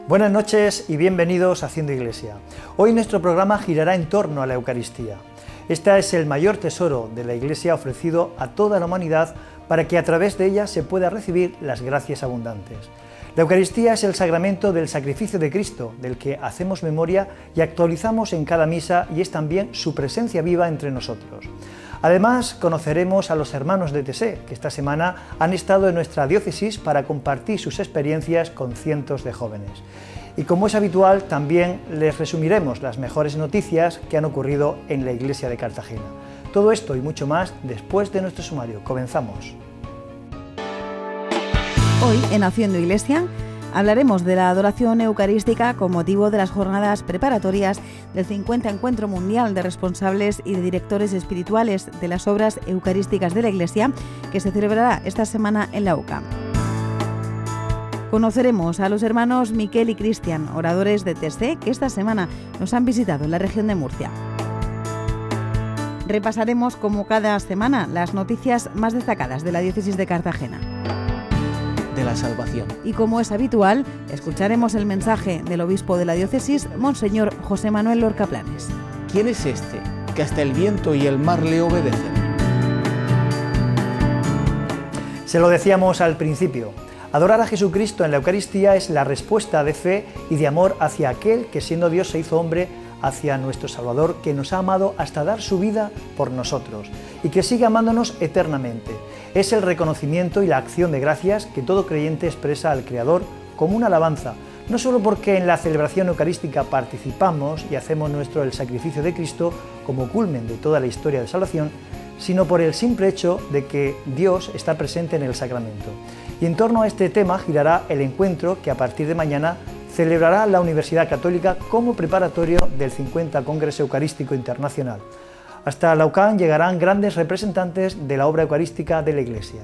Buenas noches y bienvenidos a Haciendo Iglesia. Hoy nuestro programa girará en torno a la Eucaristía. Este es el mayor tesoro de la Iglesia ofrecido a toda la humanidad para que a través de ella se pueda recibir las gracias abundantes. La Eucaristía es el sacramento del sacrificio de Cristo, del que hacemos memoria y actualizamos en cada misa, y es también su presencia viva entre nosotros. Además, conoceremos a los hermanos de TSE, que esta semana han estado en nuestra diócesis para compartir sus experiencias con cientos de jóvenes. Y como es habitual, también les resumiremos las mejores noticias que han ocurrido en la Iglesia de Cartagena. Todo esto y mucho más después de nuestro sumario. Comenzamos. Hoy, en Haciendo Iglesia, hablaremos de la adoración eucarística con motivo de las jornadas preparatorias del 50 Encuentro Mundial de Responsables y de Directores Espirituales de las Obras Eucarísticas de la Iglesia, que se celebrará esta semana en la UCAM. Conoceremos a los hermanos Miquel y Cristian, oradores de TSE, que esta semana nos han visitado en la región de Murcia. Repasaremos, como cada semana, las noticias más destacadas de la diócesis de Cartagena. De la salvación. Y como es habitual, escucharemos el mensaje del obispo de la diócesis, Monseñor José Manuel Lorca Planes. ¿Quién es este que hasta el viento y el mar le obedecen? Se lo decíamos al principio. Adorar a Jesucristo en la Eucaristía es la respuesta de fe y de amor hacia aquel que, siendo Dios, se hizo hombre, hacia nuestro Salvador, que nos ha amado hasta dar su vida por nosotros y que sigue amándonos eternamente. Es el reconocimiento y la acción de gracias que todo creyente expresa al Creador como una alabanza, no solo porque en la celebración eucarística participamos y hacemos nuestro el sacrificio de Cristo como culmen de toda la historia de salvación, sino por el simple hecho de que Dios está presente en el sacramento. Y en torno a este tema girará el encuentro que a partir de mañana celebrará la Universidad Católica como preparatorio del 50 Congreso Eucarístico Internacional. Hasta la UCAM llegarán grandes representantes de la obra eucarística de la Iglesia.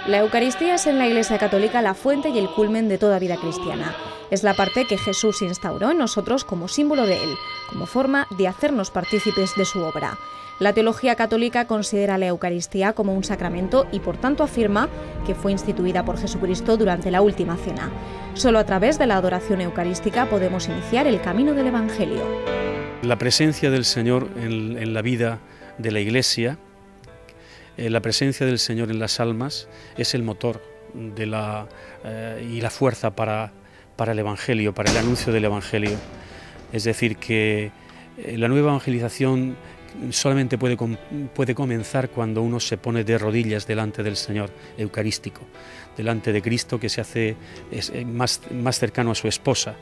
La Eucaristía es en la Iglesia Católica la fuente y el culmen de toda vida cristiana. Es la parte que Jesús instauró en nosotros como símbolo de Él, como forma de hacernos partícipes de su obra. La teología católica considera la Eucaristía como un sacramento y por tanto afirma que fue instituida por Jesucristo durante la última cena. Solo a través de la adoración eucarística podemos iniciar el camino del Evangelio. La presencia del Señor en la vida de la Iglesia, la presencia del Señor en las almas, es el motor de y la fuerza para el Evangelio, para el anuncio del Evangelio. Es decir, que la nueva evangelización solamente puede comenzar cuando uno se pone de rodillas delante del Señor eucarístico, delante de Cristo, que se hace más cercano a su esposa,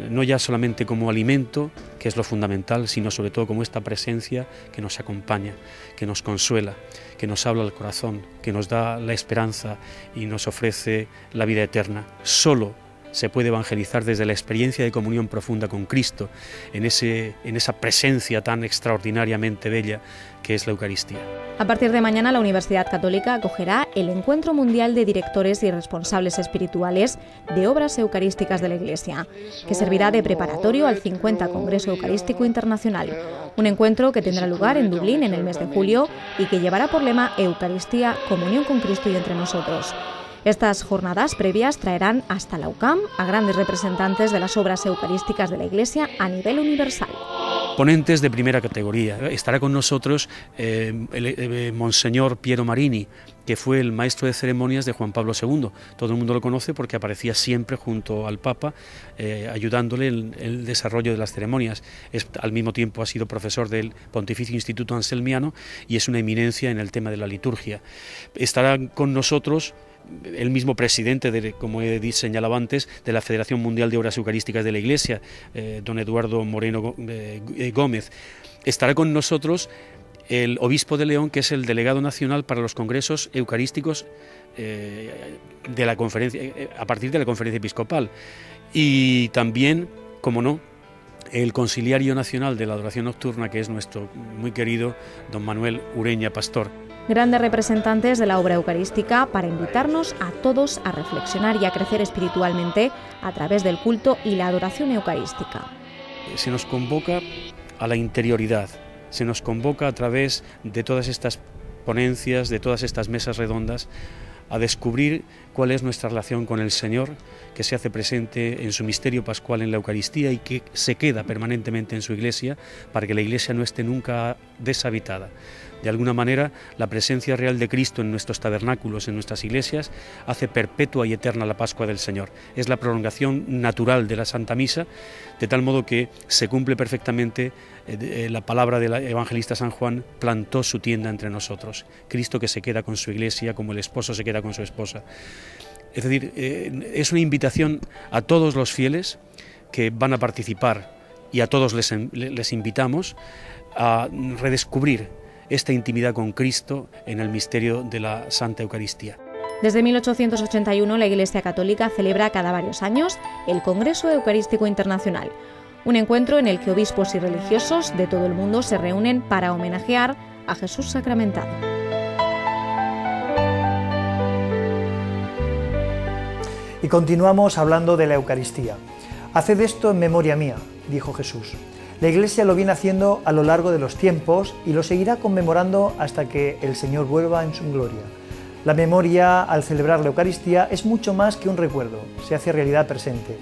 no ya solamente como alimento, que es lo fundamental, sino sobre todo como esta presencia que nos acompaña, que nos consuela, que nos habla al corazón, que nos da la esperanza y nos ofrece la vida eterna. Solo se puede evangelizar desde la experiencia de comunión profunda con Cristo, en esa presencia tan extraordinariamente bella que es la Eucaristía. A partir de mañana, la Universidad Católica acogerá el Encuentro Mundial de Directores y Responsables Espirituales de Obras Eucarísticas de la Iglesia, que servirá de preparatorio al 50 Congreso Eucarístico Internacional, un encuentro que tendrá lugar en Dublín en el mes de julio y que llevará por lema Eucaristía, comunión con Cristo y entre nosotros. Estas jornadas previas traerán hasta la UCAM a grandes representantes de las obras eucarísticas de la Iglesia a nivel universal. Ponentes de primera categoría. Estará con nosotros Monseñor Piero Marini, que fue el maestro de ceremonias de Juan Pablo II. Todo el mundo lo conoce porque aparecía siempre junto al Papa, ayudándole en el desarrollo de las ceremonias. Al mismo tiempo ha sido profesor del Pontificio Instituto Anselmiano y es una eminencia en el tema de la liturgia. Estará con nosotros el mismo presidente, como he señalado antes, de la Federación Mundial de Obras Eucarísticas de la Iglesia, don Eduardo Moreno Gómez. Estará con nosotros el obispo de León, que es el delegado nacional para los congresos eucarísticos de la conferencia, a partir de la conferencia episcopal. Y también, como no, el conciliario nacional de la adoración nocturna, que es nuestro muy querido don Manuel Ureña Pastor. Grandes representantes de la obra eucarística para invitarnos a todos a reflexionar y a crecer espiritualmente a través del culto y la adoración eucarística. Se nos convoca a la interioridad, se nos convoca a través de todas estas ponencias, de todas estas mesas redondas, a descubrir cuál es nuestra relación con el Señor, que se hace presente en su misterio pascual en la Eucaristía y que se queda permanentemente en su Iglesia, para que la Iglesia no esté nunca deshabitada. De alguna manera, la presencia real de Cristo en nuestros tabernáculos, en nuestras iglesias, hace perpetua y eterna la Pascua del Señor. Es la prolongación natural de la Santa Misa, de tal modo que se cumple perfectamente la palabra del evangelista San Juan: plantó su tienda entre nosotros. Cristo que se queda con su Iglesia como el esposo se queda con su esposa. Es decir, es una invitación a todos los fieles que van a participar, y a todos les invitamos a redescubrir esta intimidad con Cristo en el misterio de la Santa Eucaristía. Desde 1881 la Iglesia Católica celebra cada varios años el Congreso Eucarístico Internacional, un encuentro en el que obispos y religiosos de todo el mundo se reúnen para homenajear a Jesús sacramentado. Y continuamos hablando de la Eucaristía. Haced esto en memoria mía, dijo Jesús. La Iglesia lo viene haciendo a lo largo de los tiempos y lo seguirá conmemorando hasta que el Señor vuelva en su gloria. La memoria, al celebrar la Eucaristía, es mucho más que un recuerdo, se hace realidad presente.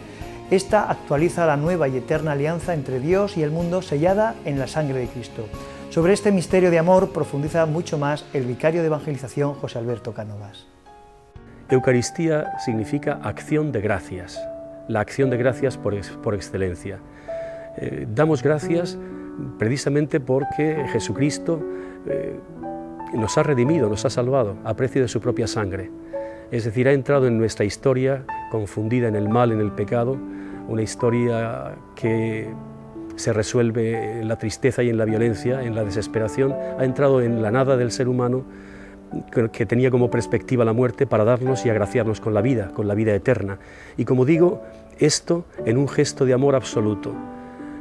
Esta actualiza la nueva y eterna alianza entre Dios y el mundo sellada en la sangre de Cristo. Sobre este misterio de amor profundiza mucho más el vicario de evangelización José Alberto Cánovas. Eucaristía significa acción de gracias, la acción de gracias por excelencia. Damos gracias precisamente porque Jesucristo nos ha redimido, nos ha salvado a precio de su propia sangre. Es decir, ha entrado en nuestra historia confundida en el mal, en el pecado, una historia que se resuelve en la tristeza y en la violencia, en la desesperación. Ha entrado en la nada del ser humano, que tenía como perspectiva la muerte, para darnos y agraciarnos con la vida eterna. Y como digo, esto en un gesto de amor absoluto.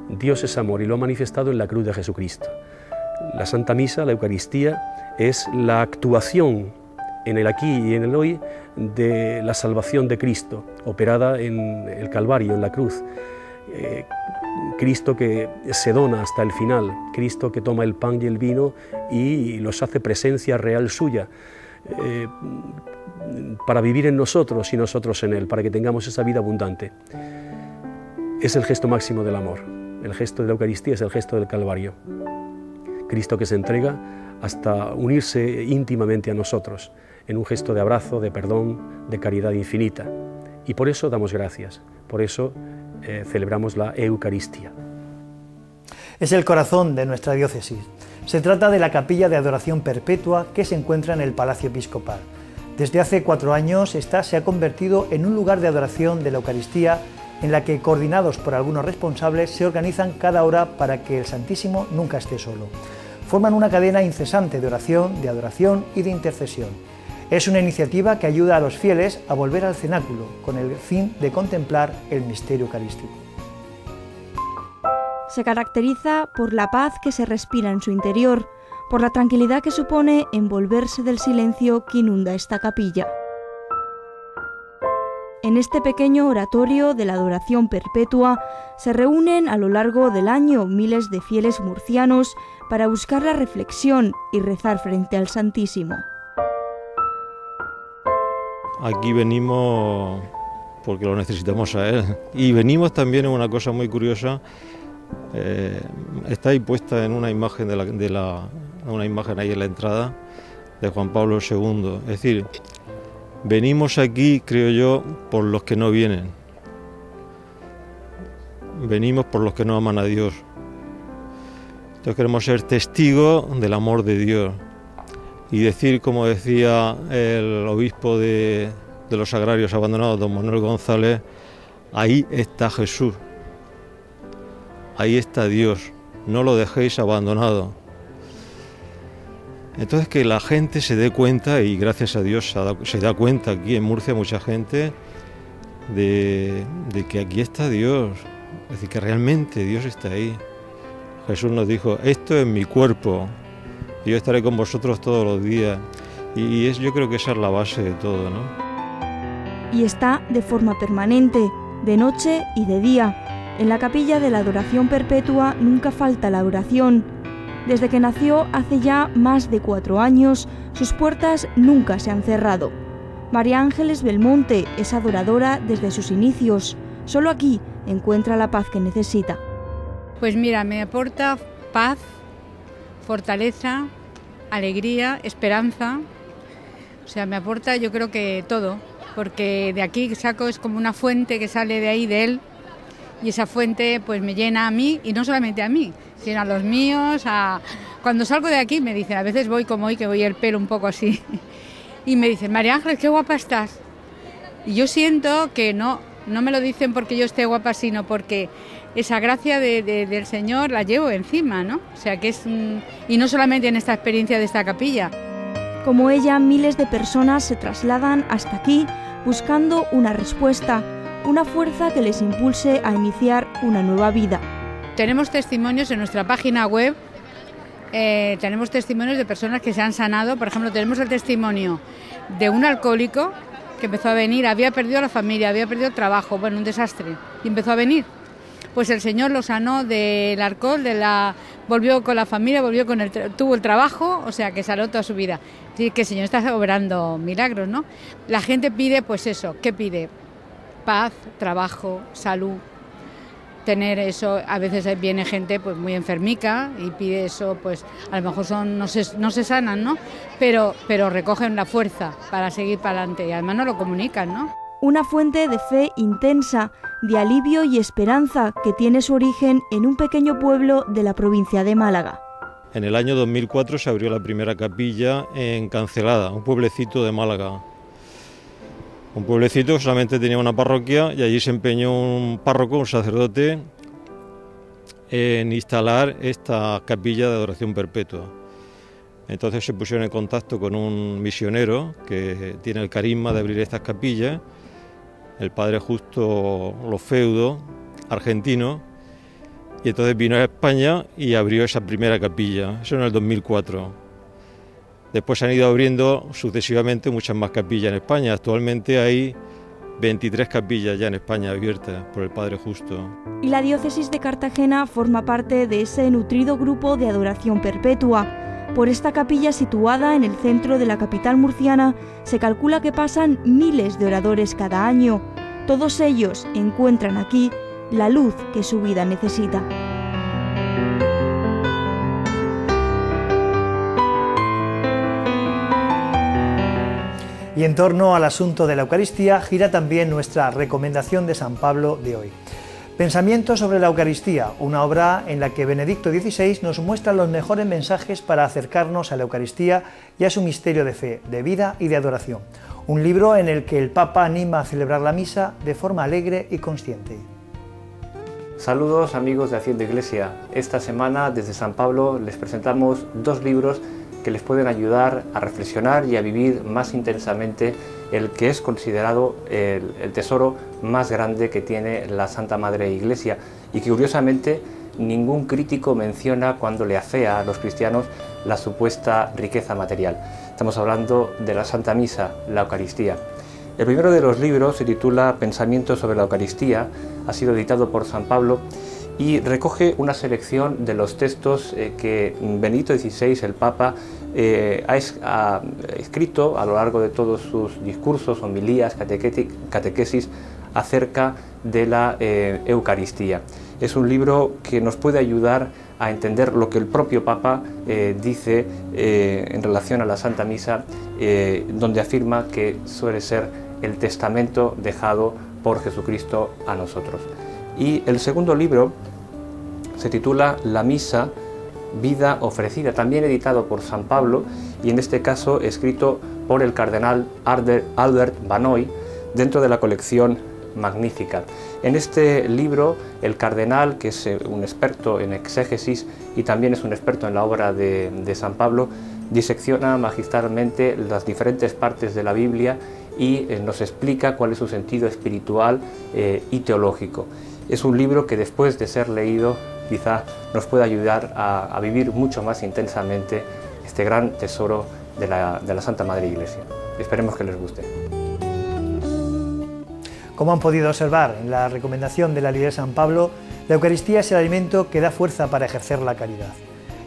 Dios es amor y lo ha manifestado en la cruz de Jesucristo. La Santa Misa, la Eucaristía, es la actuación en el aquí y en el hoy de la salvación de Cristo, operada en el Calvario, en la cruz. Cristo que se dona hasta el final, Cristo que toma el pan y el vino y los hace presencia real suya, para vivir en nosotros y nosotros en Él, para que tengamos esa vida abundante. Es el gesto máximo del amor. El gesto de la Eucaristía es el gesto del Calvario. Cristo que se entrega hasta unirse íntimamente a nosotros, en un gesto de abrazo, de perdón, de caridad infinita. Y por eso damos gracias, por eso celebramos la Eucaristía. Es el corazón de nuestra diócesis. Se trata de la capilla de adoración perpetua que se encuentra en el Palacio Episcopal. Desde hace 4 años, esta se ha convertido en un lugar de adoración de la Eucaristía, en la que, coordinados por algunos responsables, se organizan cada hora para que el Santísimo nunca esté solo. Forman una cadena incesante de oración, de adoración y de intercesión. Es una iniciativa que ayuda a los fieles a volver al cenáculo, con el fin de contemplar el misterio eucarístico. Se caracteriza por la paz que se respira en su interior, por la tranquilidad que supone envolverse del silencio que inunda esta capilla. En este pequeño oratorio de la adoración perpetua se reúnen a lo largo del año miles de fieles murcianos para buscar la reflexión y rezar frente al Santísimo. Aquí venimos porque lo necesitamos a Él. Y venimos también en una cosa muy curiosa. Está ahí puesta en una imagen una imagen ahí en la entrada de Juan Pablo II. Es decir, venimos aquí, creo yo, por los que no vienen. Venimos por los que no aman a Dios. Entonces queremos ser testigos del amor de Dios. Y decir, como decía el obispo de los Agrarios Abandonados, don Manuel González, ahí está Jesús, ahí está Dios, no lo dejéis abandonado. Entonces que la gente se dé cuenta, y gracias a Dios se da cuenta aquí en Murcia mucha gente, de que aquí está Dios, es decir, que realmente Dios está ahí. Jesús nos dijo, esto es mi cuerpo, y yo estaré con vosotros todos los días. Y yo creo que esa es la base de todo, ¿no? Y está de forma permanente, de noche y de día. En la capilla de la adoración perpetua nunca falta la oración. Desde que nació hace ya más de 4 años, sus puertas nunca se han cerrado. María Ángeles Belmonte es adoradora desde sus inicios. Solo aquí encuentra la paz que necesita. Pues mira, me aporta paz, fortaleza, alegría, esperanza. O sea, me aporta, yo creo que todo, porque de aquí saco, es como una fuente que sale de ahí, de él, y esa fuente pues me llena a mí, y no solamente a mí, sino a los míos. Cuando salgo de aquí me dicen, a veces voy como hoy, que voy el pelo un poco así, y me dicen, María Ángeles, qué guapa estás. Y yo siento que no me lo dicen porque yo esté guapa, sino porque esa gracia del Señor la llevo encima, ¿no? O sea, que es... Y no solamente en esta experiencia de esta capilla. Como ella, miles de personas se trasladan hasta aquí buscando una respuesta, una fuerza que les impulse a iniciar una nueva vida. Tenemos testimonios en nuestra página web, tenemos testimonios de personas que se han sanado. Por ejemplo, tenemos el testimonio de un alcohólico que empezó a venir, había perdido a la familia, había perdido el trabajo, bueno, un desastre, y empezó a venir. Pues el Señor lo sanó del alcohol, volvió con la familia, tuvo el trabajo, o sea, que sanó toda su vida. Así que el Señor está obrando milagros, ¿no? La gente pide, pues eso, ¿qué pide? Paz, trabajo, salud. Tener eso, a veces viene gente pues muy enfermica y pide eso, pues a lo mejor no se sanan, ¿no? Pero recogen la fuerza para seguir para adelante y además nos lo comunican, ¿no? Una fuente de fe intensa, de alivio y esperanza que tiene su origen en un pequeño pueblo de la provincia de Málaga. En el año 2004 se abrió la primera capilla en Cancelada, un pueblecito de Málaga. Un pueblecito que solamente tenía una parroquia y allí se empeñó un párroco, un sacerdote, en instalar esta capilla de adoración perpetua. Entonces se pusieron en contacto con un misionero que tiene el carisma de abrir estas capillas, el padre Justo Lofeudo, argentino, y entonces vino a España y abrió esa primera capilla, eso en el 2004. Después se han ido abriendo sucesivamente muchas más capillas en España. Actualmente hay 23 capillas ya en España abiertas por el Padre Justo. Y la diócesis de Cartagena forma parte de ese nutrido grupo de adoración perpetua. Por esta capilla situada en el centro de la capital murciana se calcula que pasan miles de oradores cada año. Todos ellos encuentran aquí la luz que su vida necesita. Y en torno al asunto de la Eucaristía gira también nuestra recomendación de San Pablo de hoy. Pensamientos sobre la Eucaristía, una obra en la que Benedicto XVI nos muestra los mejores mensajes para acercarnos a la Eucaristía y a su misterio de fe, de vida y de adoración. Un libro en el que el Papa anima a celebrar la misa de forma alegre y consciente. Saludos amigos de Haciendo Iglesia. Esta semana desde San Pablo les presentamos dos libros que les pueden ayudar a reflexionar y a vivir más intensamente el que es considerado el tesoro más grande que tiene la Santa Madre Iglesia y que curiosamente ningún crítico menciona cuando le afea a los cristianos la supuesta riqueza material. Estamos hablando de la Santa Misa, la Eucaristía. El primero de los libros se titula Pensamientos sobre la Eucaristía, ha sido editado por San Pablo y recoge una selección de los textos que Benedicto XVI, el Papa, ha escrito a lo largo de todos sus discursos, homilías, catequesis acerca de la Eucaristía. Es un libro que nos puede ayudar a entender lo que el propio Papa dice en relación a la Santa Misa, donde afirma que suele ser el testamento dejado por Jesucristo a nosotros. Y el segundo libro se titula La Misa, Vida Ofrecida, también editado por San Pablo y en este caso escrito por el cardenal Albert Vanoy dentro de la colección Magnificat. En este libro el cardenal, que es un experto en exégesis y también es un experto en la obra de San Pablo, disecciona magistralmente las diferentes partes de la Biblia y nos explica cuál es su sentido espiritual y teológico. Es un libro que después de ser leído quizá nos pueda ayudar a vivir mucho más intensamente este gran tesoro de la Santa Madre Iglesia. Esperemos que les guste. Como han podido observar en la recomendación de la Libre de San Pablo, la Eucaristía es el alimento que da fuerza para ejercer la caridad.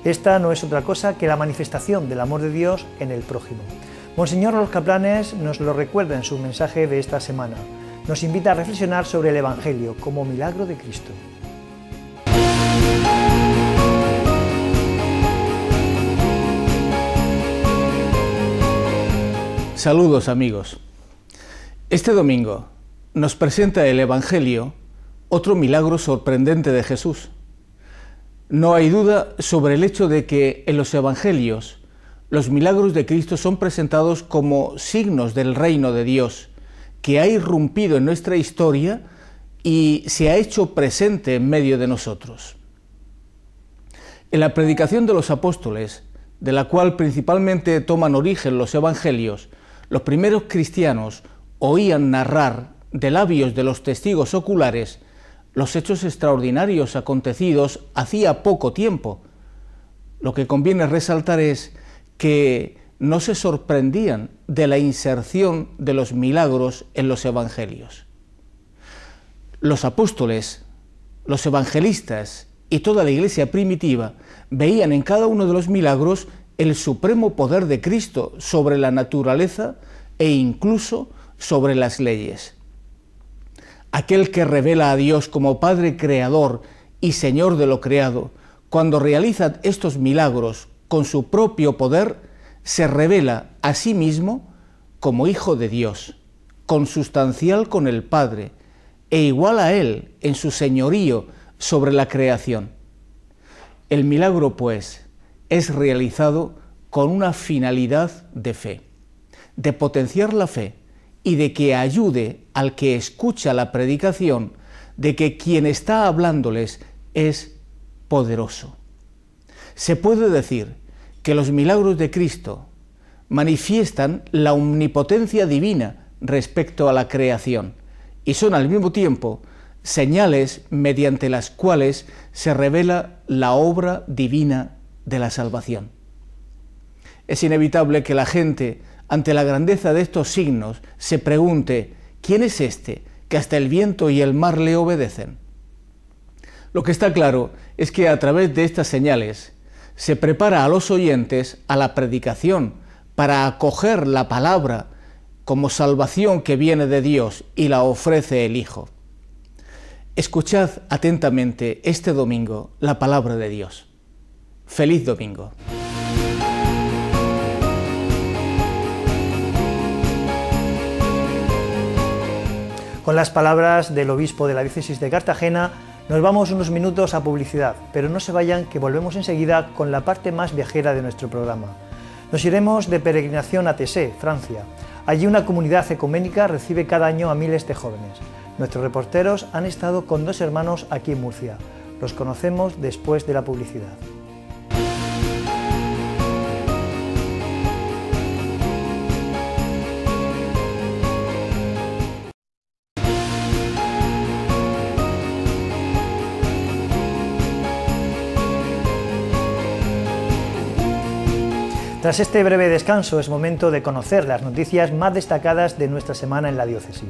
Esta no es otra cosa que la manifestación del amor de Dios en el prójimo. Monseñor Los Caplanes nos lo recuerda en su mensaje de esta semana. Nos invita a reflexionar sobre el Evangelio como milagro de Cristo. Saludos amigos. Este domingo nos presenta el Evangelio otro milagro sorprendente de Jesús. No hay duda sobre el hecho de que en los Evangelios los milagros de Cristo son presentados como signos del reino de Dios, que ha irrumpido en nuestra historia y se ha hecho presente en medio de nosotros. En la predicación de los apóstoles, de la cual principalmente toman origen los Evangelios, los primeros cristianos oían narrar de labios de los testigos oculares los hechos extraordinarios acontecidos hacía poco tiempo. Lo que conviene resaltar es que no se sorprendían de la inserción de los milagros en los evangelios. Los apóstoles, los evangelistas y toda la iglesia primitiva veían en cada uno de los milagros el supremo poder de Cristo sobre la naturaleza e incluso sobre las leyes. Aquel que revela a Dios como Padre Creador y Señor de lo creado, cuando realiza estos milagros con su propio poder, se revela a sí mismo como Hijo de Dios, consustancial con el Padre e igual a Él en su señorío sobre la creación. El milagro, pues, es realizado con una finalidad de fe, de potenciar la fe y de que ayude al que escucha la predicación de que quien está hablándoles es poderoso. Se puede decir que los milagros de Cristo manifiestan la omnipotencia divina respecto a la creación y son al mismo tiempo señales mediante las cuales se revela la obra divina de la salvación. Es inevitable que la gente, ante la grandeza de estos signos, se pregunte: ¿quién es este que hasta el viento y el mar le obedecen? Lo que está claro es que a través de estas señales se prepara a los oyentes a la predicación para acoger la palabra como salvación que viene de Dios y la ofrece el Hijo. Escuchad atentamente este domingo la palabra de Dios. ¡Feliz domingo! Con las palabras del obispo de la diócesis de Cartagena, nos vamos unos minutos a publicidad, pero no se vayan, que volvemos enseguida con la parte más viajera de nuestro programa. Nos iremos de peregrinación a Tessé, Francia. Allí una comunidad ecuménica recibe cada año a miles de jóvenes. Nuestros reporteros han estado con 2 hermanos aquí en Murcia. Los conocemos después de la publicidad. Tras este breve descanso es momento de conocer las noticias más destacadas de nuestra semana en la diócesis.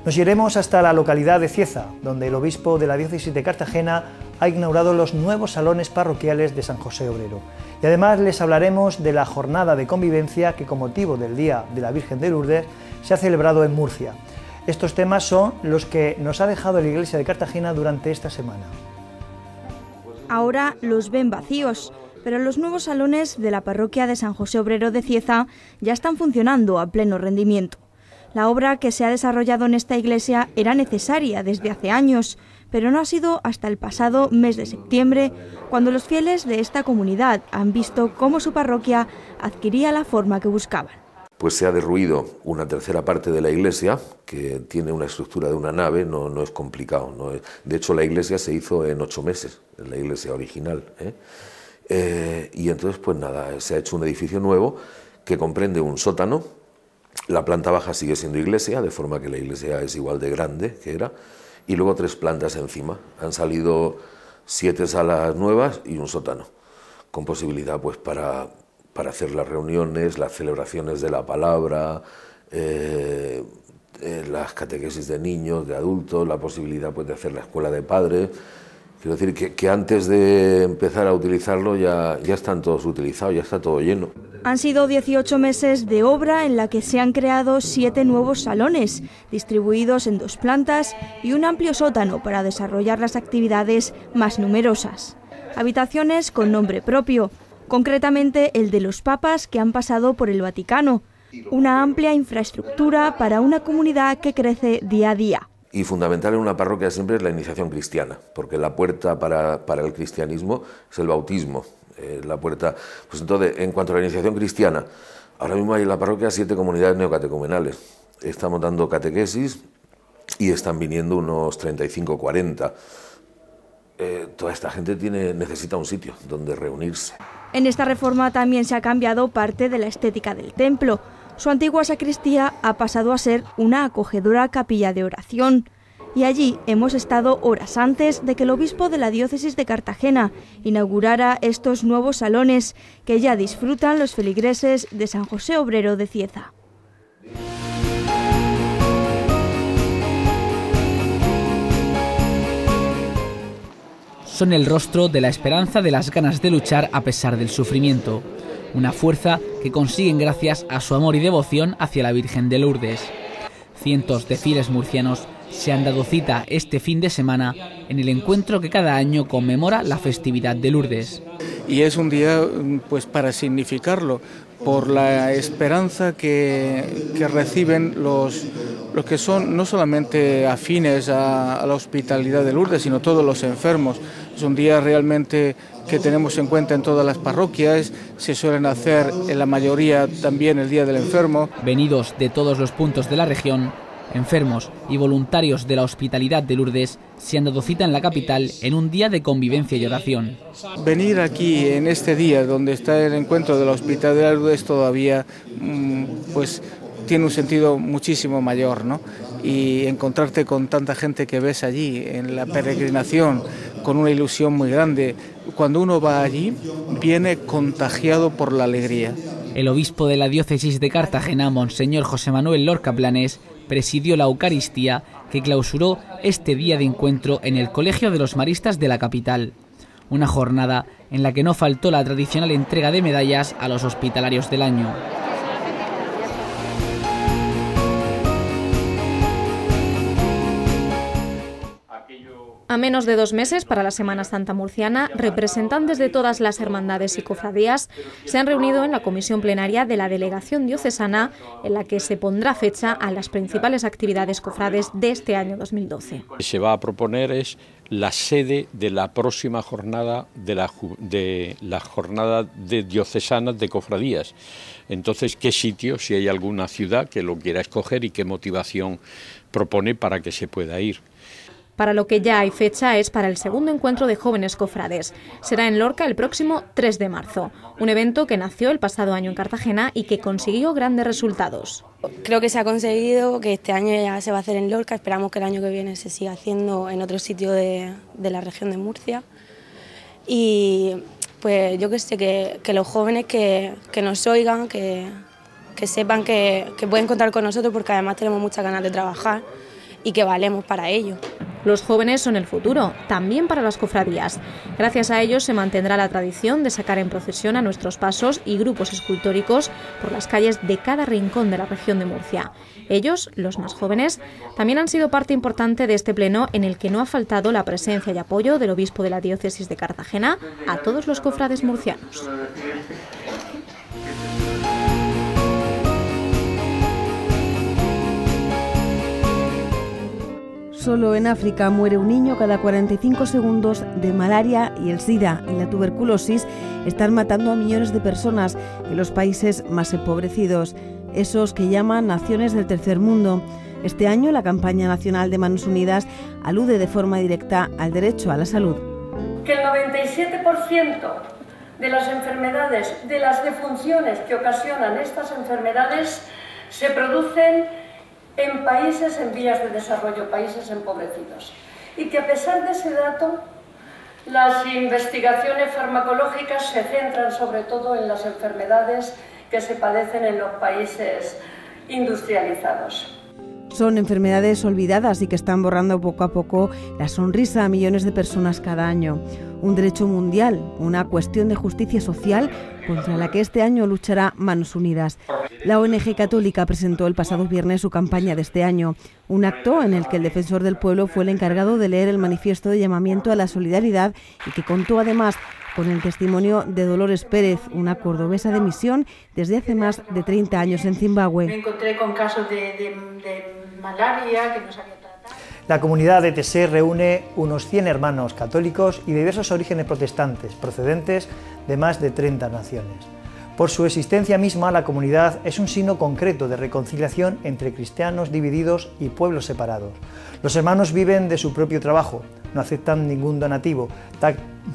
Nos iremos hasta la localidad de Cieza, donde el obispo de la diócesis de Cartagena ha inaugurado los nuevos salones parroquiales de San José Obrero. Y además les hablaremos de la jornada de convivencia que con motivo del Día de la Virgen de Lourdes se ha celebrado en Murcia. Estos temas son los que nos ha dejado la Iglesia de Cartagena durante esta semana. Ahora los ven vacíos, pero los nuevos salones de la parroquia de San José Obrero de Cieza ya están funcionando a pleno rendimiento. La obra que se ha desarrollado en esta iglesia era necesaria desde hace años, pero no ha sido hasta el pasado mes de septiembre cuando los fieles de esta comunidad han visto cómo su parroquia adquiría la forma que buscaban. Pues se ha derruido una tercera parte de la iglesia, que tiene una estructura de una nave, no es complicado. De hecho, la iglesia se hizo en 8 meses, la iglesia original, y entonces, pues nada, se ha hecho un edificio nuevo que comprende un sótano. La planta baja sigue siendo iglesia, de forma que la iglesia es igual de grande que era, y luego 3 plantas encima. Han salido 7 salas nuevas y un sótano, con posibilidad pues para hacer las reuniones, las celebraciones de la palabra, las catequesis de niños, de adultos, la posibilidad pues de hacer la escuela de padres, Quiero decir que antes de empezar a utilizarlo ya están todos utilizados, ya está todo lleno. Han sido 18 meses de obra en la que se han creado 7 nuevos salones, distribuidos en 2 plantas y un amplio sótano para desarrollar las actividades más numerosas. Habitaciones con nombre propio, concretamente el de los papas que han pasado por el Vaticano, una amplia infraestructura para una comunidad que crece día a día. Y fundamental en una parroquia siempre es la iniciación cristiana, porque la puerta para el cristianismo es el bautismo. La puerta, pues entonces, en cuanto a la iniciación cristiana, ahora mismo hay en la parroquia 7 comunidades neocatecumenales. Estamos dando catequesis y están viniendo unos 35 o 40. Toda esta gente necesita un sitio donde reunirse. En esta reforma también se ha cambiado parte de la estética del templo. Su antigua sacristía ha pasado a ser una acogedora capilla de oración. Y allí hemos estado horas antes de que el obispo de la diócesis de Cartagena inaugurara estos nuevos salones que ya disfrutan los feligreses de San José Obrero de Cieza. Son el rostro de la esperanza, de las ganas de luchar a pesar del sufrimiento. Una fuerza que consiguen gracias a su amor y devoción hacia la Virgen de Lourdes. Cientos de fieles murcianos se han dado cita este fin de semana en el encuentro que cada año conmemora la festividad de Lourdes. Y es un día pues para significarlo, por la esperanza que reciben los que son no solamente afines a la hospitalidad de Lourdes, sino todos los enfermos. Es un día realmente que tenemos en cuenta en todas las parroquias, se suelen hacer en la mayoría también el Día del Enfermo. Venidos de todos los puntos de la región, enfermos y voluntarios de la hospitalidad de Lourdes se han dado cita en la capital en un día de convivencia y oración. Venir aquí en este día donde está el encuentro de la hospitalidad de Lourdes todavía pues tiene un sentido muchísimo mayor, ¿no? Y encontrarte con tanta gente que ves allí en la peregrinación con una ilusión muy grande. Cuando uno va allí viene contagiado por la alegría. El obispo de la diócesis de Cartagena, Monseñor José Manuel Lorca Planes, presidió la Eucaristía que clausuró este día de encuentro en el Colegio de los Maristas de la capital. Una jornada en la que no faltó la tradicional entrega de medallas a los hospitalarios del año. A menos de 2 meses para la Semana Santa murciana, representantes de todas las hermandades y cofradías se han reunido en la comisión plenaria de la Delegación Diocesana, en la que se pondrá fecha a las principales actividades cofrades de este año 2012. Se va a proponer es la sede de la próxima jornada de la jornada de diocesanas de cofradías. Entonces, ¿qué sitio, si hay alguna ciudad que lo quiera escoger y qué motivación propone para que se pueda ir? Para lo que ya hay fecha es para el segundo encuentro de jóvenes cofrades. Será en Lorca el próximo 3 de marzo, un evento que nació el pasado año en Cartagena y que consiguió grandes resultados. Creo que se ha conseguido, que este año ya se va a hacer en Lorca, esperamos que el año que viene se siga haciendo en otro sitio de la región de Murcia. Y pues yo que sé, que los jóvenes que nos oigan, que sepan que pueden contar con nosotros, porque además tenemos muchas ganas de trabajar y que valemos para ello. Los jóvenes son el futuro, también para las cofradías. Gracias a ellos se mantendrá la tradición de sacar en procesión a nuestros pasos y grupos escultóricos por las calles de cada rincón de la región de Murcia. Ellos, los más jóvenes, también han sido parte importante de este pleno en el que no ha faltado la presencia y apoyo del obispo de la diócesis de Cartagena a todos los cofrades murcianos. Solo en África muere un niño cada 45 segundos de malaria, y el SIDA y la tuberculosis están matando a millones de personas en los países más empobrecidos, esos que llaman naciones del tercer mundo. Este año la campaña nacional de Manos Unidas alude de forma directa al derecho a la salud. Que el 97% de las enfermedades, de las defunciones que ocasionan estas enfermedades, se producen en países en vías de desarrollo, países empobrecidos. Y que a pesar de ese dato, las investigaciones farmacológicas se centran sobre todo en las enfermedades que se padecen en los países industrializados. Son enfermedades olvidadas y que están borrando poco a poco la sonrisa a millones de personas cada año. Un derecho mundial, una cuestión de justicia social contra la que este año luchará Manos Unidas. La ONG católica presentó el pasado viernes su campaña de este año, un acto en el que el defensor del pueblo fue el encargado de leer el manifiesto de llamamiento a la solidaridad y que contó además con el testimonio de Dolores Pérez, una cordobesa de misión desde hace más de 30 años en Zimbabue. Me encontré con casos de malaria que no sabía tratar. La comunidad de Tesé reúne unos 100 hermanos católicos y de diversos orígenes protestantes, procedentes de más de 30 naciones. Por su existencia misma, la comunidad es un signo concreto de reconciliación entre cristianos divididos y pueblos separados. Los hermanos viven de su propio trabajo, no aceptan ningún donativo,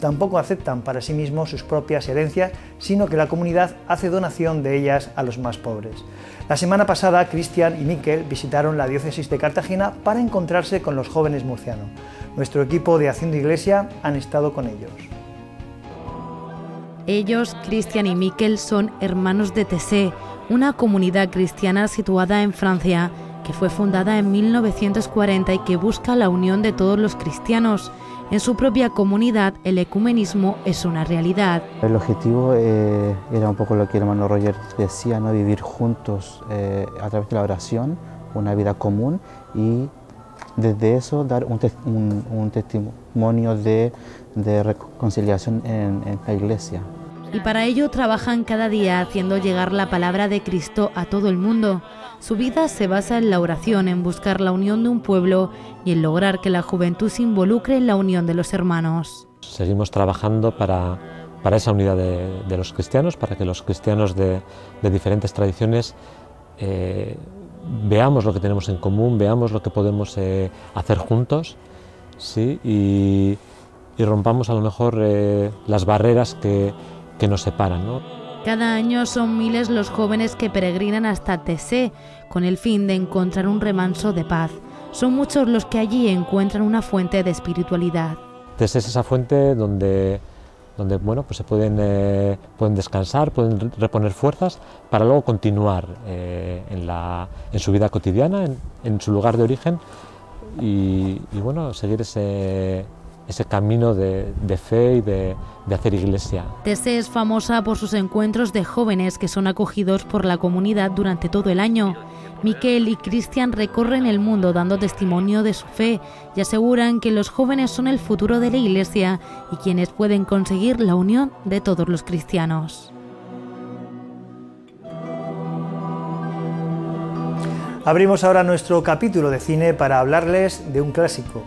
tampoco aceptan para sí mismos sus propias herencias, sino que la comunidad hace donación de ellas a los más pobres. La semana pasada, Cristian y Miquel visitaron la diócesis de Cartagena para encontrarse con los jóvenes murcianos. Nuestro equipo de Haciendo Iglesia han estado con ellos. Ellos, Cristian y Miquel, son hermanos de Tesé, una comunidad cristiana situada en Francia, que fue fundada en 1940 y que busca la unión de todos los cristianos. En su propia comunidad, el ecumenismo es una realidad. El objetivo era un poco lo que el hermano Roger decía, ¿no? Vivir juntos a través de la oración, una vida común, y desde eso dar un testimonio de reconciliación en la iglesia. Y para ello trabajan cada día haciendo llegar la palabra de Cristo a todo el mundo. Su vida se basa en la oración, en buscar la unión de un pueblo y en lograr que la juventud se involucre en la unión de los hermanos. Seguimos trabajando para esa unidad de los cristianos, para que los cristianos de diferentes tradiciones veamos lo que tenemos en común, veamos lo que podemos hacer juntos, ¿sí? y rompamos a lo mejor las barreras que nos separan, ¿no? Cada año son miles los jóvenes que peregrinan hasta Tesé con el fin de encontrar un remanso de paz. Son muchos los que allí encuentran una fuente de espiritualidad. Tesé es esa fuente donde bueno, pues se pueden descansar, pueden reponer fuerzas para luego continuar en su vida cotidiana, en su lugar de origen y bueno, seguir ese camino de fe y de hacer iglesia. Tesé es famosa por sus encuentros de jóvenes que son acogidos por la comunidad durante todo el año. Miquel y Cristian recorren el mundo dando testimonio de su fe y aseguran que los jóvenes son el futuro de la iglesia y quienes pueden conseguir la unión de todos los cristianos. Abrimos ahora nuestro capítulo de cine para hablarles de un clásico.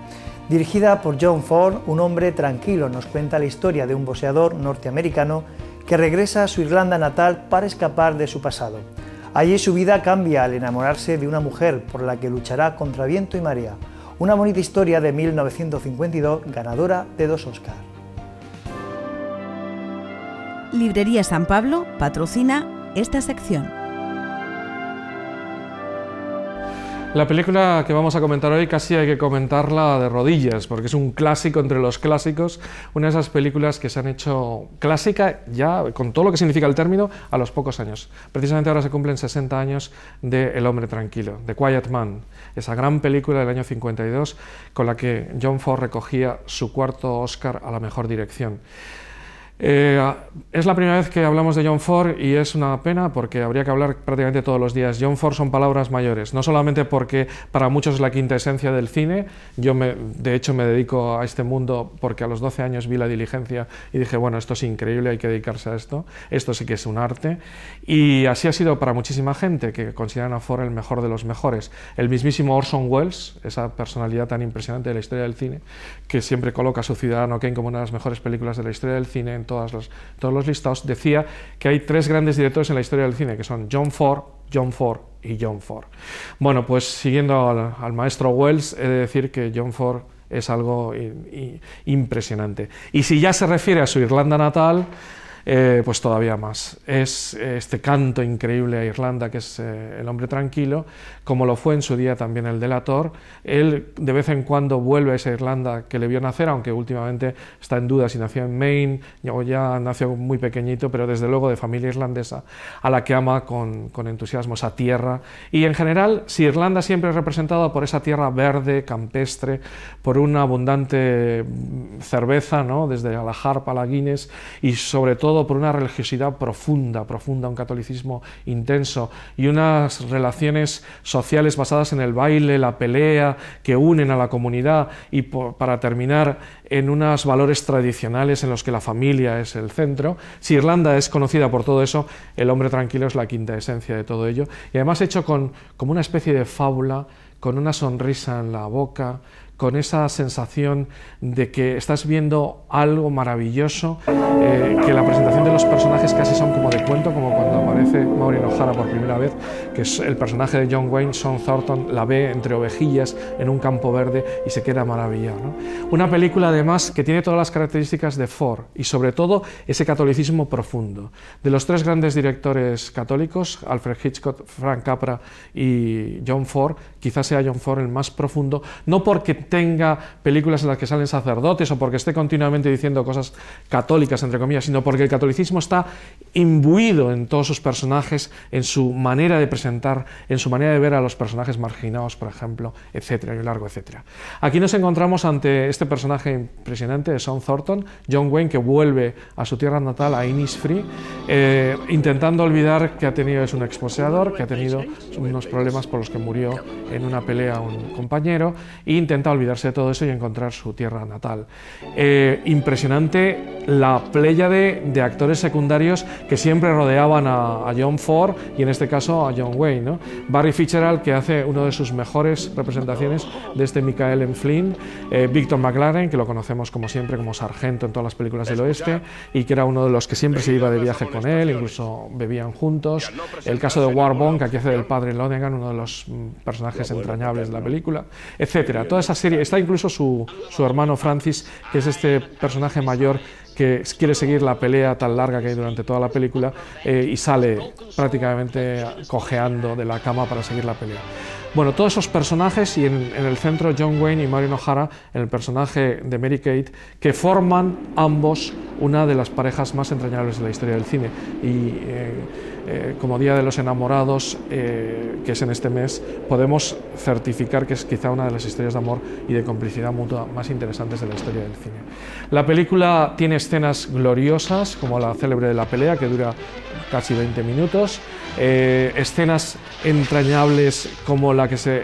Dirigida por John Ford, Un hombre tranquilo nos cuenta la historia de un boxeador norteamericano que regresa a su Irlanda natal para escapar de su pasado. Allí su vida cambia al enamorarse de una mujer por la que luchará contra viento y marea. Una bonita historia de 1952, ganadora de 2 Oscars. Librería San Pablo patrocina esta sección. La película que vamos a comentar hoy casi hay que comentarla de rodillas, porque es un clásico entre los clásicos, una de esas películas que se han hecho clásica ya, con todo lo que significa el término, a los pocos años. Precisamente ahora se cumplen 60 años de El hombre tranquilo, The Quiet Man, esa gran película del año 52 con la que John Ford recogía su 4º Oscar a la mejor dirección. Es la primera vez que hablamos de John Ford y es una pena porque habría que hablar prácticamente todos los días. John Ford son palabras mayores, no solamente porque para muchos es la quinta esencia del cine. Yo de hecho me dedico a este mundo porque a los 12 años vi La diligencia y dije, bueno, esto es increíble, hay que dedicarse a esto sí que es un arte. Y así ha sido para muchísima gente que consideran a Ford el mejor de los mejores. El mismísimo Orson Welles, esa personalidad tan impresionante de la historia del cine, que siempre coloca a su Ciudadano Kane como una de las mejores películas de la historia del cine en todos los listados, decía que hay 3 grandes directores en la historia del cine, que son John Ford y John Ford. Bueno, pues siguiendo al maestro Welles, he de decir que John Ford es algo impresionante. Y si ya se refiere a su Irlanda natal, pues todavía más. Es este canto increíble a Irlanda, que es El hombre tranquilo, como lo fue en su día también El delator. Él de vez en cuando vuelve a esa Irlanda que le vio nacer, aunque últimamente está en duda si nació en Maine o ya nació muy pequeñito, pero desde luego de familia irlandesa, a la que ama con entusiasmo esa tierra. Y en general, si Irlanda siempre es representada por esa tierra verde, campestre, por una abundante cerveza, ¿no?, desde la jarpa a la Guinness, y sobre todo por una religiosidad profunda, un catolicismo intenso y unas relaciones sociales basadas en el baile, la pelea, que unen a la comunidad, y para terminar en unos valores tradicionales en los que la familia es el centro. Si Irlanda es conocida por todo eso, El hombre tranquilo es la quinta esencia de todo ello, y además hecho como una especie de fábula, con una sonrisa en la boca, con esa sensación de que estás viendo algo maravilloso, que la presentación de los personajes casi son como de cuento, como cuando aparece Maureen O'Hara por primera vez, que es el personaje de John Wayne. Sean Thornton la ve entre ovejillas en un campo verde y se queda maravillado, ¿no? Una película además que tiene todas las características de Ford y sobre todo ese catolicismo profundo. De los tres grandes directores católicos, Alfred Hitchcock, Frank Capra y John Ford, quizás sea John Ford el más profundo, no porque tenga películas en las que salen sacerdotes o porque esté continuamente diciendo cosas católicas, entre comillas, sino porque el catolicismo está imbuido en todos sus personajes, en su manera de presentar, en su manera de ver a los personajes marginados, por ejemplo, etcétera, y un largo etcétera. Aquí nos encontramos ante este personaje impresionante de Sean Thornton, John Wayne, que vuelve a su tierra natal, a Innisfree, intentando olvidar que ha tenido, es un exposeador, que ha tenido unos problemas por los que murió en una pelea un compañero, e intenta olvidarse de todo eso y encontrar su tierra natal. Impresionante la pléyade de actores secundarios que siempre rodeaban a John Ford y en este caso a John Wayne, ¿no? Barry Fitzgerald, que hace una de sus mejores representaciones de este Michael M. Flynn, Victor McLaren, que lo conocemos como siempre como sargento en todas las películas del oeste y que era uno de los que siempre se iba de viaje con él, incluso bebían juntos. El caso de Warbone, que aquí hace del padre Lonergan, uno de los personajes entrañables de la película, etcétera. Toda esa serie, está incluso su hermano Francis, que es este personaje mayor que quiere seguir la pelea tan larga que hay durante toda la película y sale prácticamente cojeando de la cama para seguir la pelea. Bueno, todos esos personajes y en el centro John Wayne y Maureen O'Hara en el personaje de Mary Kate, que forman ambos una de las parejas más entrañables de la historia del cine. Y como Día de los Enamorados, que es en este mes, podemos certificar que es quizá una de las historias de amor y de complicidad mutua más interesantes de la historia del cine. La película tiene escenas gloriosas, como la célebre de la pelea, que dura casi 20 minutos, escenas entrañables como la que se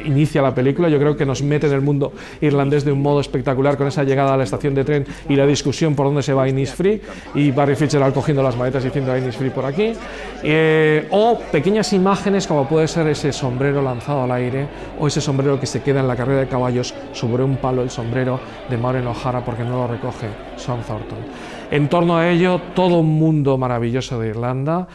inicia la película. Yo creo que nos mete en el mundo irlandés de un modo espectacular con esa llegada a la estación de tren y la discusión por dónde se va a Innisfree y Barry Fitzgerald cogiendo las maletas diciendo a Innisfree por aquí, o pequeñas imágenes como puede ser ese sombrero lanzado al aire o ese sombrero que se queda en la carrera de caballos sobre un palo, el sombrero de Maureen O'Hara, porque no lo recoge Sean Thornton. En torno a ello, todo un mundo maravilloso de Irlanda.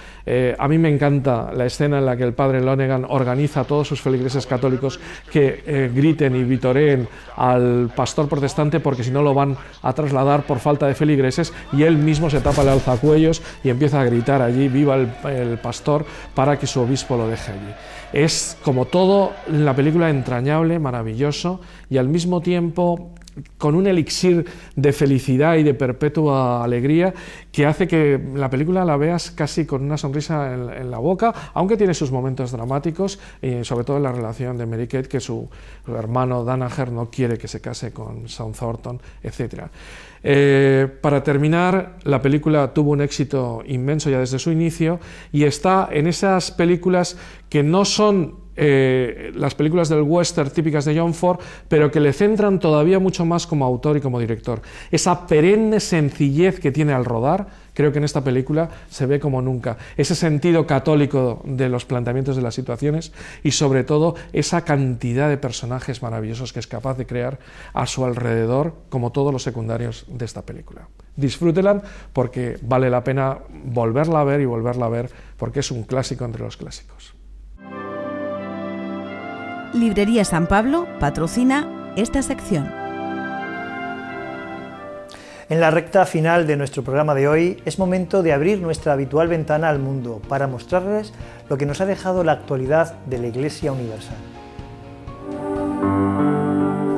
A mí me encanta la escena en la que el padre Lonergan organiza a todos sus feligreses católicos que griten y vitoreen al pastor protestante, porque si no lo van a trasladar por falta de feligreses, y él mismo se tapa el alzacuellos y empieza a gritar allí viva el pastor para que su obispo lo deje allí. Es como todo en la película entrañable, maravilloso y al mismo tiempo con un elixir de felicidad y de perpetua alegría que hace que la película la veas casi con una sonrisa en la boca, aunque tiene sus momentos dramáticos, sobre todo en la relación de Mary Kate, que su hermano Danaher no quiere que se case con Sean Thornton, etc. Para terminar, la película tuvo un éxito inmenso ya desde su inicio y está en esas películas que no son las películas del western típicas de John Ford, pero que le centran todavía mucho más como autor y como director. Esa perenne sencillez que tiene al rodar, creo que en esta película se ve como nunca. Ese sentido católico de los planteamientos de las situaciones y sobre todo esa cantidad de personajes maravillosos que es capaz de crear a su alrededor, como todos los secundarios de esta película. Disfrútenla porque vale la pena volverla a ver y volverla a ver, porque es un clásico entre los clásicos. Librería San Pablo patrocina esta sección. En la recta final de nuestro programa de hoy es momento de abrir nuestra habitual ventana al mundo para mostrarles lo que nos ha dejado la actualidad de la Iglesia Universal.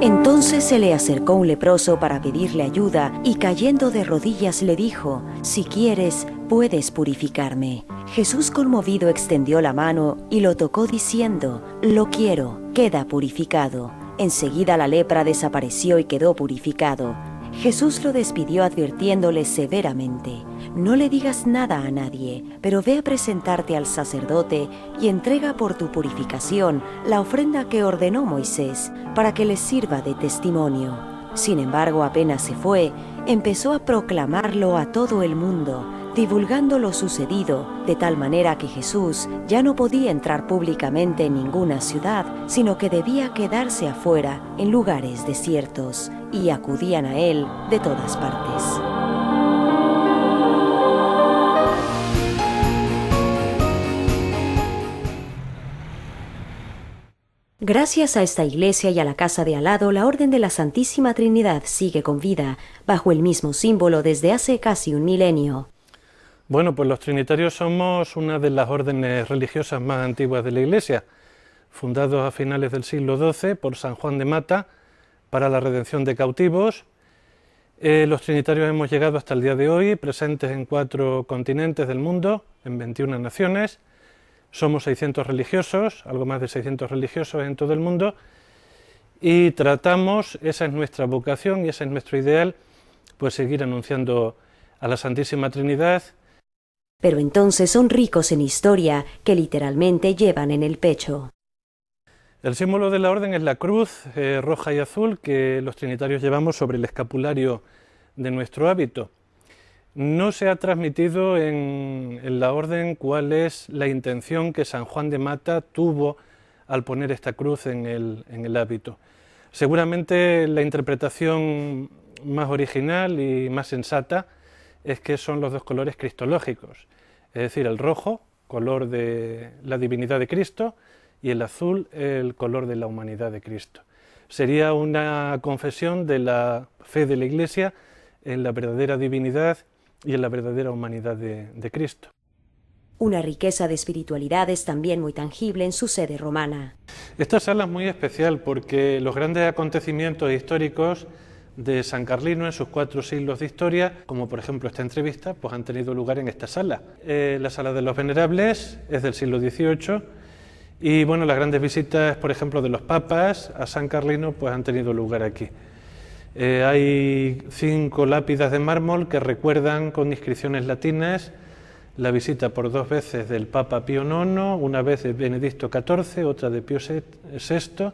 Entonces se le acercó un leproso para pedirle ayuda y cayendo de rodillas le dijo: «Si quieres, puedes purificarme». Jesús, conmovido, extendió la mano y lo tocó diciendo: «Lo quiero, queda purificado». Enseguida la lepra desapareció y quedó purificado. Jesús lo despidió advirtiéndole severamente: «No le digas nada a nadie, pero ve a presentarte al sacerdote y entrega por tu purificación la ofrenda que ordenó Moisés, para que les sirva de testimonio». Sin embargo, apenas se fue, empezó a proclamarlo a todo el mundo, divulgando lo sucedido, de tal manera que Jesús ya no podía entrar públicamente en ninguna ciudad, sino que debía quedarse afuera, en lugares desiertos, y acudían a él de todas partes. Gracias a esta iglesia y a la casa de al lado, la Orden de la Santísima Trinidad sigue con vida, bajo el mismo símbolo desde hace casi un milenio. Bueno, pues los trinitarios somos una de las órdenes religiosas más antiguas de la Iglesia, fundados a finales del siglo XII por San Juan de Mata para la redención de cautivos. Los trinitarios hemos llegado hasta el día de hoy, presentes en 4 continentes del mundo, en 21 naciones. Somos 600 religiosos, algo más de 600 religiosos en todo el mundo, y tratamos, esa es nuestra vocación y ese es nuestro ideal, pues seguir anunciando a la Santísima Trinidad. Pero entonces son ricos en historia que literalmente llevan en el pecho. El símbolo de la orden es la cruz roja y azul que los trinitarios llevamos sobre el escapulario de nuestro hábito. No se ha transmitido en la orden cuál es la intención que San Juan de Mata tuvo al poner esta cruz en el hábito. Seguramente la interpretación más original y más sensata es que son los 2 colores cristológicos, es decir, el rojo, color de la divinidad de Cristo, y el azul, el color de la humanidad de Cristo. Sería una confesión de la fe de la Iglesia en la verdadera divinidad y en la verdadera humanidad de Cristo. Una riqueza de espiritualidades también muy tangible en su sede romana. Esta sala es muy especial porque los grandes acontecimientos históricos de San Carlino en sus 4 siglos de historia, como por ejemplo esta entrevista, pues han tenido lugar en esta sala. La sala de los venerables es del siglo XVIII y bueno, las grandes visitas, por ejemplo, de los papas a San Carlino, pues han tenido lugar aquí. Hay 5 lápidas de mármol que recuerdan con inscripciones latinas la visita por 2 veces del Papa Pío IX, una vez de Benedicto XIV, otra de Pío VI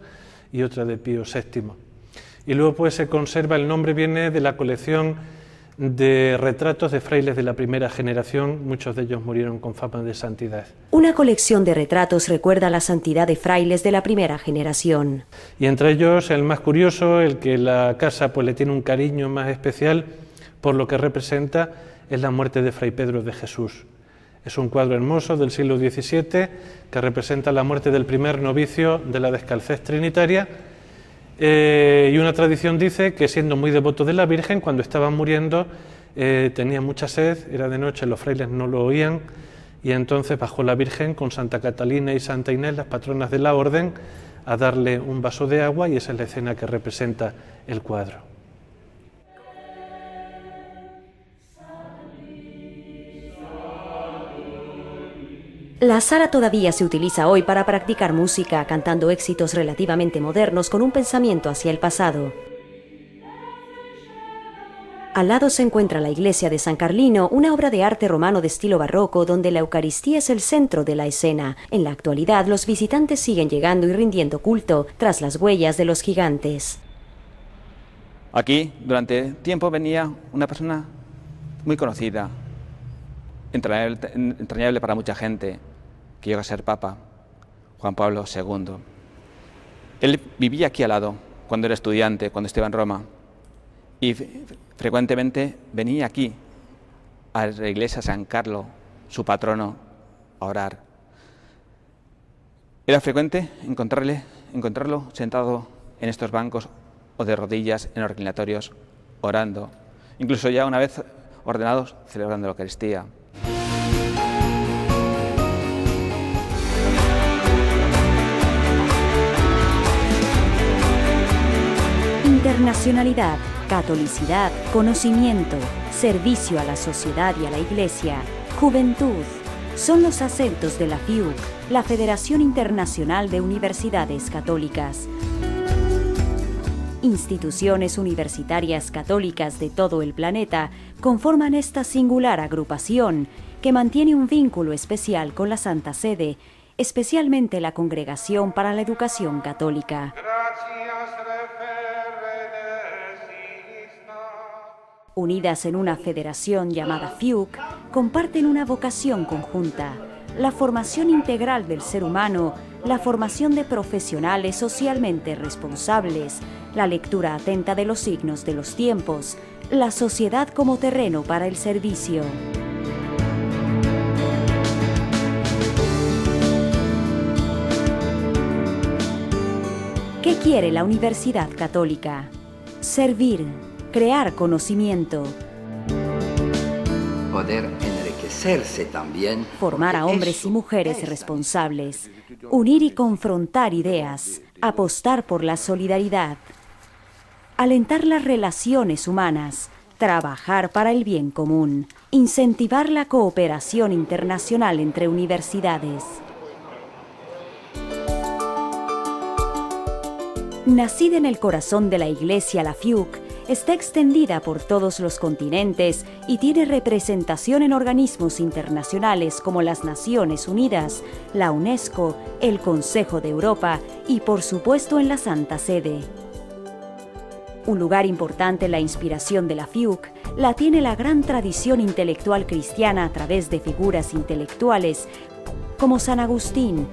y otra de Pío VII. Y luego pues se conserva, el nombre viene de la colección de retratos de frailes de la primera generación, muchos de ellos murieron con fama de santidad. Una colección de retratos recuerda la santidad de frailes de la primera generación. Y entre ellos el más curioso, el que la casa pues le tiene un cariño más especial por lo que representa, es la muerte de Fray Pedro de Jesús. Es un cuadro hermoso del siglo XVII que representa la muerte del primer novicio de la descalcez trinitaria. Y una tradición dice que, siendo muy devoto de la Virgen, cuando estaba muriendo tenía mucha sed, era de noche, los frailes no lo oían, y entonces bajó la Virgen con Santa Catalina y Santa Inés, las patronas de la orden, a darle un vaso de agua, y esa es la escena que representa el cuadro. La sala todavía se utiliza hoy para practicar música, cantando éxitos relativamente modernos con un pensamiento hacia el pasado. Al lado se encuentra la iglesia de San Carlino, una obra de arte romano de estilo barroco donde la Eucaristía es el centro de la escena. En la actualidad, los visitantes siguen llegando y rindiendo culto tras las huellas de los gigantes. Aquí, durante tiempo, venía una persona muy conocida, entrañable para mucha gente, que llegó a ser Papa, Juan Pablo II. Él vivía aquí al lado, cuando era estudiante, cuando estaba en Roma, y frecuentemente venía aquí, a la iglesia San Carlo, su patrono, a orar. Era frecuente encontrarlo sentado en estos bancos o de rodillas en los reclinatorios, orando. incluso ya una vez ordenados celebrando la Eucaristía. Internacionalidad, catolicidad, conocimiento, servicio a la sociedad y a la Iglesia, juventud, son los acentos de la FIUC, la Federación Internacional de Universidades Católicas. Instituciones universitarias católicas de todo el planeta conforman esta singular agrupación que mantiene un vínculo especial con la Santa Sede, especialmente la Congregación para la Educación Católica. Unidas en una federación llamada FIUC, comparten una vocación conjunta: la formación integral del ser humano, la formación de profesionales socialmente responsables, la lectura atenta de los signos de los tiempos, la sociedad como terreno para el servicio. ¿Qué quiere la Universidad Católica? Servir, crear conocimiento, poder enriquecerse también, formar a hombres y mujeres responsables, unir y confrontar ideas, apostar por la solidaridad, alentar las relaciones humanas, trabajar para el bien común, incentivar la cooperación internacional entre universidades. Nacida en el corazón de la Iglesia, la FIUC está extendida por todos los continentes y tiene representación en organismos internacionales como las Naciones Unidas, la UNESCO, el Consejo de Europa y, por supuesto, en la Santa Sede. Un lugar importante en la inspiración de la FIUC la tiene la gran tradición intelectual cristiana a través de figuras intelectuales como San Agustín,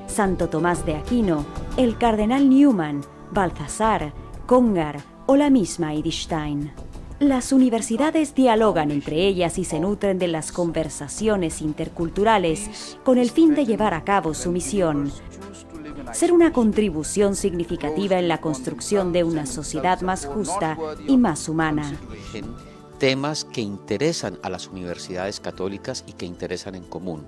Santo Tomás de Aquino, el Cardenal Newman, Balthasar, Congar o la misma Edith Stein. Las universidades dialogan entre ellas y se nutren de las conversaciones interculturales con el fin de llevar a cabo su misión: ser una contribución significativa en la construcción de una sociedad más justa y más humana. Temas que interesan a las universidades católicas y que interesan en común.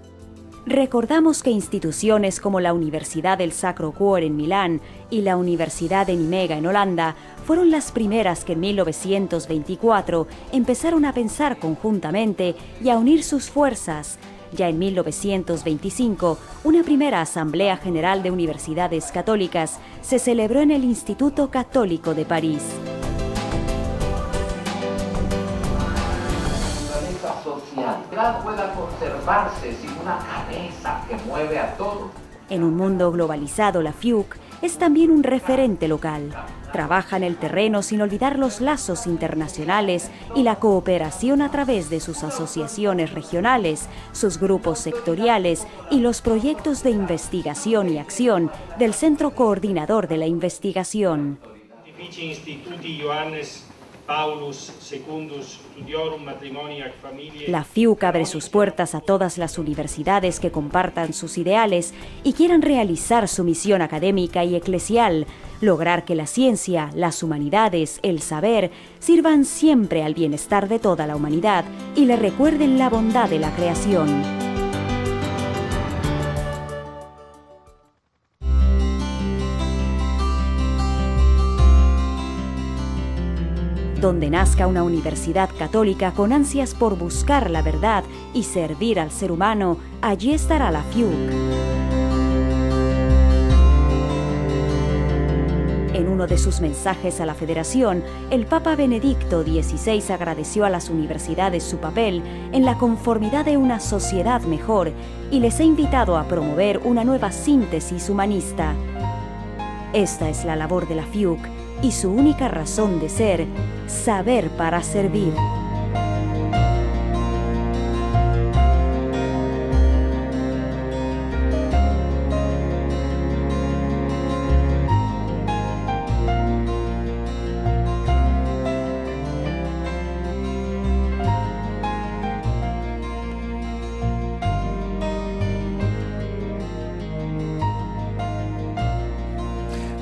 Recordamos que instituciones como la Universidad del Sacro Cuore en Milán y la Universidad de Nimega en Holanda fueron las primeras que en 1924 empezaron a pensar conjuntamente y a unir sus fuerzas. Ya en 1925, una primera Asamblea General de Universidades Católicas se celebró en el Instituto Católico de París. Pueda conservarse sin una cabeza que mueve a todo. En un mundo globalizado, la FIUC es también un referente local. Trabaja en el terreno sin olvidar los lazos internacionales y la cooperación a través de sus asociaciones regionales, sus grupos sectoriales y los proyectos de investigación y acción del Centro Coordinador de la Investigación. La FIUC abre sus puertas a todas las universidades que compartan sus ideales y quieran realizar su misión académica y eclesial, lograr que la ciencia, las humanidades, el saber, sirvan siempre al bienestar de toda la humanidad y le recuerden la bondad de la creación. Donde nazca una universidad católica con ansias por buscar la verdad y servir al ser humano, allí estará la FIUC. En uno de sus mensajes a la Federación, el Papa Benedicto XVI agradeció a las universidades su papel en la conformidad de una sociedad mejor y les ha invitado a promover una nueva síntesis humanista. Esta es la labor de la FIUC y su única razón de ser: saber para servir.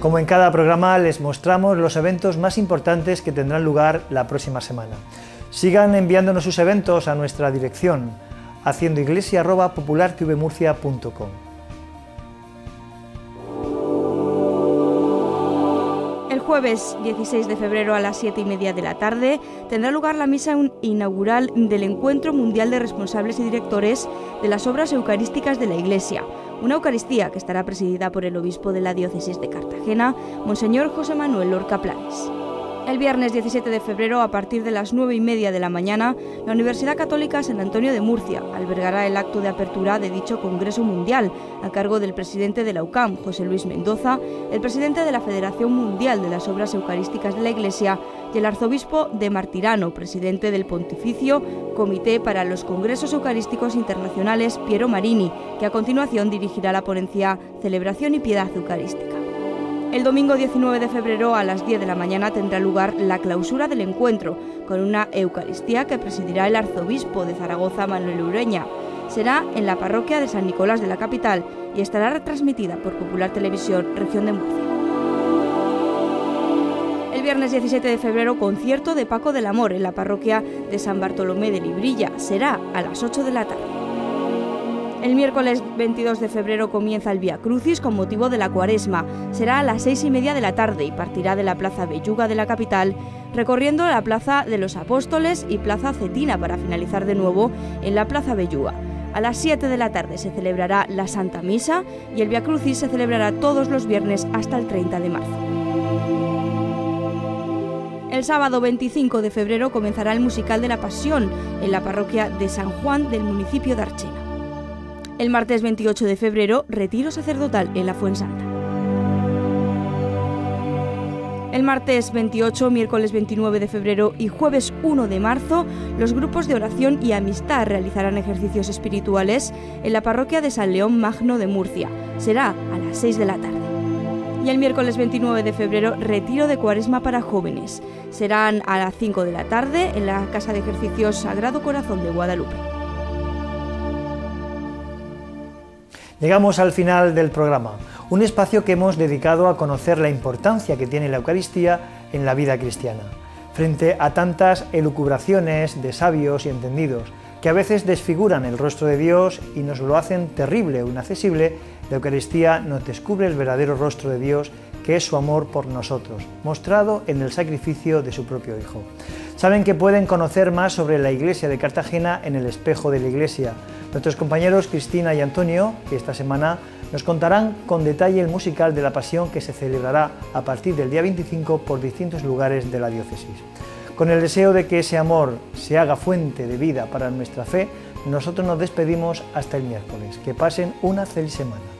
Como en cada programa, les mostramos los eventos más importantes que tendrán lugar la próxima semana. Sigan enviándonos sus eventos a nuestra dirección haciendoiglesia@populartvmurcia.com. El jueves 16 de febrero a las 7:30 de la tarde tendrá lugar la misa inaugural del Encuentro Mundial de Responsables y Directores de las Obras Eucarísticas de la Iglesia, una Eucaristía que estará presidida por el obispo de la diócesis de Cartagena, Monseñor José Manuel Lorca Planes. El viernes 17 de febrero, a partir de las 9:30 de la mañana, la Universidad Católica San Antonio de Murcia albergará el acto de apertura de dicho Congreso Mundial, a cargo del presidente de la UCAM, José Luis Mendoza, el presidente de la Federación Mundial de las Obras Eucarísticas de la Iglesia y el arzobispo de Martirano, presidente del Pontificio Comité para los Congresos Eucarísticos Internacionales, Piero Marini, que a continuación dirigirá la ponencia Celebración y Piedad Eucarística. El domingo 19 de febrero a las 10 de la mañana tendrá lugar la clausura del encuentro, con una Eucaristía que presidirá el arzobispo de Zaragoza, Manuel Ureña. Será en la parroquia de San Nicolás de la capital y estará retransmitida por Popular Televisión, Región de Murcia. El viernes 17 de febrero, concierto de Paco del Amor en la parroquia de San Bartolomé de Librilla. Será a las 8 de la tarde. El miércoles 22 de febrero comienza el Vía Crucis con motivo de la Cuaresma. Será a las 6:30 de la tarde y partirá de la Plaza Belluga de la capital, recorriendo la Plaza de los Apóstoles y Plaza Cetina para finalizar de nuevo en la Plaza Belluga. A las 7 de la tarde se celebrará la Santa Misa y el Vía Crucis se celebrará todos los viernes hasta el 30 de marzo. El sábado 25 de febrero comenzará el musical de la Pasión en la parroquia de San Juan del municipio de Archena. El martes 28 de febrero, retiro sacerdotal en la Fuensanta. El martes 28, miércoles 29 de febrero y jueves 1 de marzo, los grupos de oración y amistad realizarán ejercicios espirituales en la parroquia de San León Magno de Murcia. Será a las 6 de la tarde. Y el miércoles 29 de febrero, retiro de Cuaresma para jóvenes. Serán a las 5 de la tarde en la Casa de Ejercicios Sagrado Corazón de Guadalupe. Llegamos al final del programa, un espacio que hemos dedicado a conocer la importancia que tiene la Eucaristía en la vida cristiana. Frente a tantas elucubraciones de sabios y entendidos que a veces desfiguran el rostro de Dios y nos lo hacen terrible o inaccesible, la Eucaristía nos descubre el verdadero rostro de Dios, que es su amor por nosotros, mostrado en el sacrificio de su propio Hijo. Saben que pueden conocer más sobre la Iglesia de Cartagena en el Espejo de la Iglesia. Nuestros compañeros Cristina y Antonio, que esta semana nos contarán con detalle el musical de la Pasión que se celebrará a partir del día 25 por distintos lugares de la diócesis. Con el deseo de que ese amor se haga fuente de vida para nuestra fe, nosotros nos despedimos hasta el miércoles. Que pasen una feliz semana.